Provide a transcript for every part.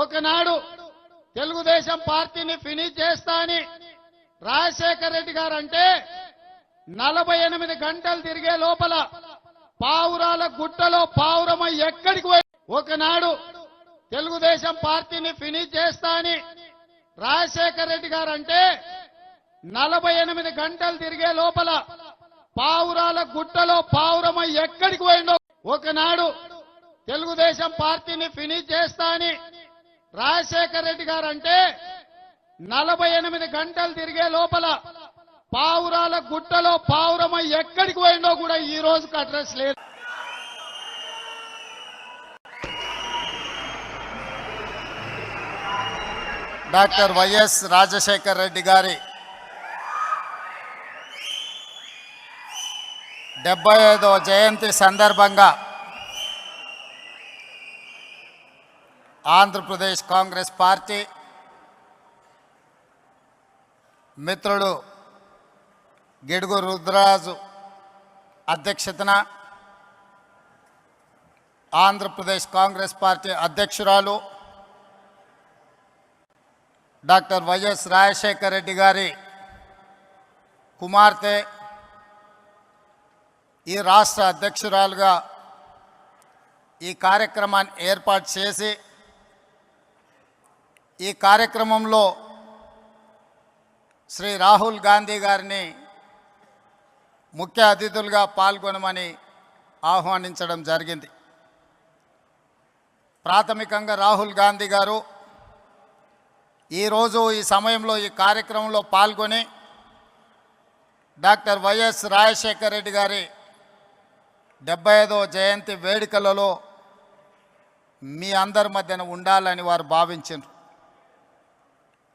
ఒకనాడు తెలుగుదేశం పార్టీని ఫినిష్ చేస్తా అని రాజశేఖర రెడ్డి గారు అంటే 48 గంటలు తిరిగే లోపల పావురాల గుట్టలో పావురమ ఎక్కడికి పోయి ఒకనాడు తెలుగుదేశం పార్టీని ఫినిష్ చేస్తా అని రాజశేఖర రెడ్డి గారు అంటే 48 గంటలు తిరిగే లోపల పావురాల గుట్టలో పావురమ ఎక్కడికి పోయిందో ఒకనాడు తెలుగుదేశం పార్టీని ఫినిష్ చేస్తా అని రాజశేఖర రెడ్డి గారు అంటే 48 గంటలు తిరిగే లోపల పావురాల గుట్టలో పావురమ ఎక్కడికి పోయిందో కూడా ఈ రోజుకి అడ్రస్ లేదు. డాక్టర్ వైఎస్ రాజశేఖర రెడ్డి గారి 75వ జయంతి సందర్భంగా ఆంధ్రప్రదేశ్ కాంగ్రెస్ పార్టీ మిత్రుడు గిడుగు రుద్రరాజు అధ్యక్షతన ఆంధ్రప్రదేశ్ కాంగ్రెస్ పార్టీ అధ్యక్షురాలు డాక్టర్ వైఎస్ రాజశేఖర రెడ్డి గారి కుమార్తె ఈ రాష్ట్ర అధ్యక్షురాలుగా ఈ కార్యక్రమాన్ని ఏర్పాటు చేసి ఈ కార్యక్రమంలో శ్రీ రాహుల్ గాంధీ గారిని ముఖ్య అతిథులుగా పాల్గొనమని ఆహ్వానించడం జరిగింది. ప్రాథమికంగా రాహుల్ గాంధీ గారు ఈరోజు ఈ సమయంలో ఈ కార్యక్రమంలో పాల్గొని డాక్టర్ వైఎస్ రాజశేఖర రెడ్డి గారి 75వ జయంతి వేడుకలలో మీ అందరి మధ్యన ఉండాలని వారు భావించారు.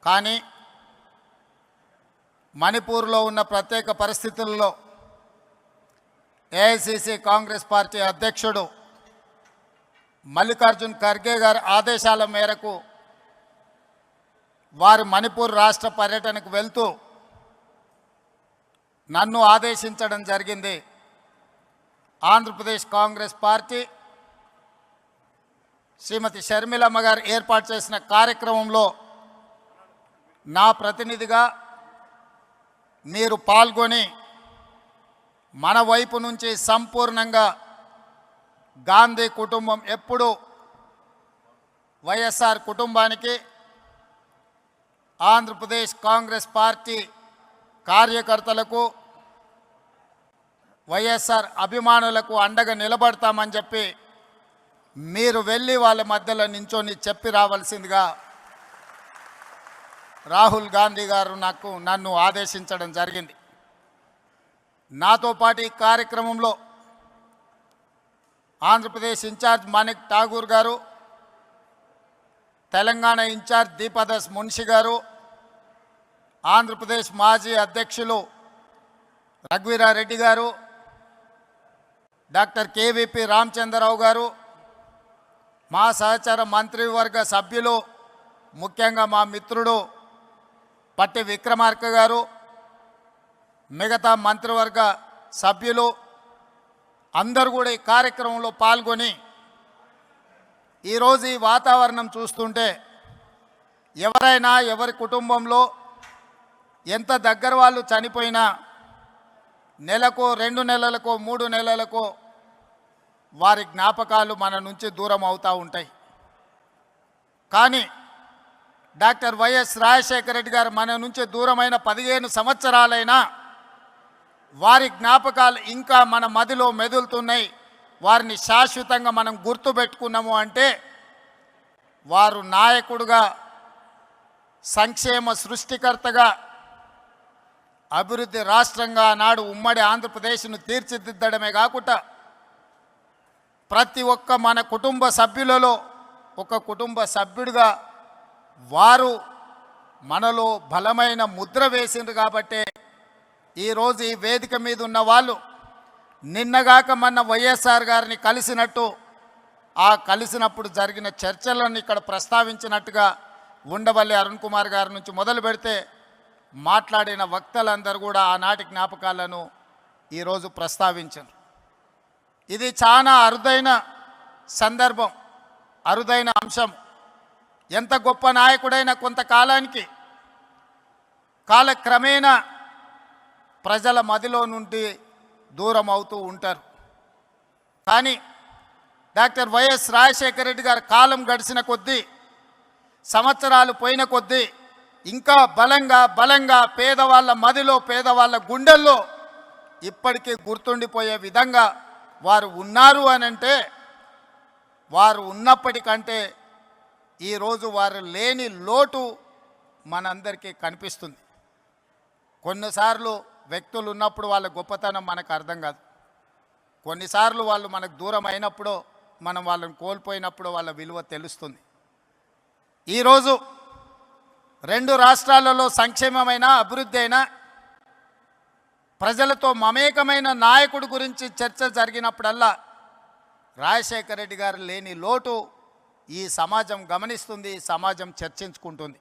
కానీ మణిపూర్లో ఉన్న ప్రత్యేక పరిస్థితుల్లో ఏఐసిసి కాంగ్రెస్ పార్టీ అధ్యక్షుడు మల్లికార్జున్ ఖర్గే గారి ఆదేశాల మేరకు వారు మణిపూర్ రాష్ట్ర పర్యటనకు వెళ్తూ నన్ను ఆదేశించడం జరిగింది. ఆంధ్రప్రదేశ్ కాంగ్రెస్ పార్టీ శ్రీమతి షర్మిలమ్మ గారు ఏర్పాటు చేసిన కార్యక్రమంలో నా ప్రతినిధిగా మీరు పాల్గొని మన వైపు నుంచి సంపూర్ణంగా గాంధీ కుటుంబం ఎప్పుడూ వైఎస్ఆర్ కుటుంబానికి ఆంధ్రప్రదేశ్ కాంగ్రెస్ పార్టీ కార్యకర్తలకు వైఎస్ఆర్ అభిమానులకు అండగా నిలబడతామని చెప్పి మీరు వెళ్ళి వాళ్ళ మధ్యలో నించొని చెప్పి రావాల్సిందిగా రాహుల్ గాంధీ గారు నన్ను ఆదేశించడం జరిగింది. నాతో పాటు ఈ కార్యక్రమంలో ఆంధ్రప్రదేశ్ ఇన్ఛార్జ్ మాణిక్ ఠాగూర్ గారు, తెలంగాణ ఇన్ఛార్జ్ దీపదాస్ మున్షి గారు, ఆంధ్రప్రదేశ్ మాజీ అధ్యక్షులు రఘువీరారెడ్డి గారు, డాక్టర్ కేవీపీ రామచంద్రరావు గారు, మా సహచర మంత్రివర్గ సభ్యులు, ముఖ్యంగా మా మిత్రుడు పట్టి విక్రమార్క గారు, మిగతా మంత్రివర్గ సభ్యులు అందరూ కూడా ఈ కార్యక్రమంలో పాల్గొని ఈరోజు ఈ వాతావరణం చూస్తుంటే ఎవరైనా ఎవరి కుటుంబంలో ఎంత దగ్గర వాళ్ళు చనిపోయినా నెలకో 2 నెలలకో 3 నెలలకో వారి జ్ఞాపకాలు మన నుంచి దూరం అవుతూ ఉంటాయి. కానీ డాక్టర్ వైఎస్ రాజశేఖర రెడ్డి గారు మన నుంచి దూరమైన 15 సంవత్సరాలైనా వారి జ్ఞాపకాలు ఇంకా మన మదిలో మెదులుతున్నాయి. వారిని శాశ్వతంగా మనం గుర్తుపెట్టుకున్నాము అంటే వారు నాయకుడుగా, సంక్షేమ సృష్టికర్తగా, అభివృద్ధి రాష్ట్రంగా నాడు ఉమ్మడి ఆంధ్రప్రదేశ్ను తీర్చిదిద్దడమే కాకుండా ప్రతి ఒక్క మన కుటుంబ సభ్యులలో ఒక కుటుంబ సభ్యుడిగా వారు మనలో బలమైన ముద్ర వేసిండ్రు. కాబట్టే ఈరోజు ఈ వేదిక మీద ఉన్న వాళ్ళు నిన్నగాక మొన్న వైఎస్ఆర్ గారిని కలిసినట్టు, ఆ కలిసినప్పుడు జరిగిన చర్చలను ఇక్కడ ప్రస్తావించినట్టుగా ఉండవల్లి అరుణ్ కుమార్ గారి నుంచి మొదలు పెడితే మాట్లాడిన వక్తలందరూ కూడా ఆనాటి జ్ఞాపకాలను ఈరోజు ప్రస్తావించారు. ఇది చాలా అరుదైన సందర్భం, అరుదైన అంశం. ఎంత గొప్ప నాయకుడైనా కొంతకాలానికి కాలక్రమేణా ప్రజల మదిలో నుండి దూరం అవుతూ ఉంటారు. కానీ డాక్టర్ వైఎస్ రాజశేఖర రెడ్డి గారి కాలం గడిచిన కొద్దీ, సంవత్సరాలు పోయిన కొద్దీ ఇంకా బలంగా పేదవాళ్ళ మదిలో, పేదవాళ్ళ గుండెల్లో ఇప్పటికీ గుర్తుండిపోయే విధంగా వారు ఉన్నారు అని అంటే, వారు ఉన్నప్పటికంటే ఈరోజు వారు లేని లోటు మనందరికీ కనిపిస్తుంది. కొన్నిసార్లు వ్యక్తులు ఉన్నప్పుడు వాళ్ళ గొప్పతనం మనకు అర్థం కాదు. కొన్నిసార్లు వాళ్ళు మనకు దూరం అయినప్పుడు, మనం వాళ్ళని కోల్పోయినప్పుడు వాళ్ళ విలువ తెలుస్తుంది. ఈరోజు 2 రాష్ట్రాలలో సంక్షేమమైన, అభివృద్ధి అయినా, ప్రజలతో మమేకమైన నాయకుడి గురించి చర్చ జరిగినప్పుడల్లా రాజశేఖర రెడ్డి గారు లేని లోటు ఈ సమాజం గమనిస్తుంది, ఈ సమాజం చర్చించుకుంటుంది.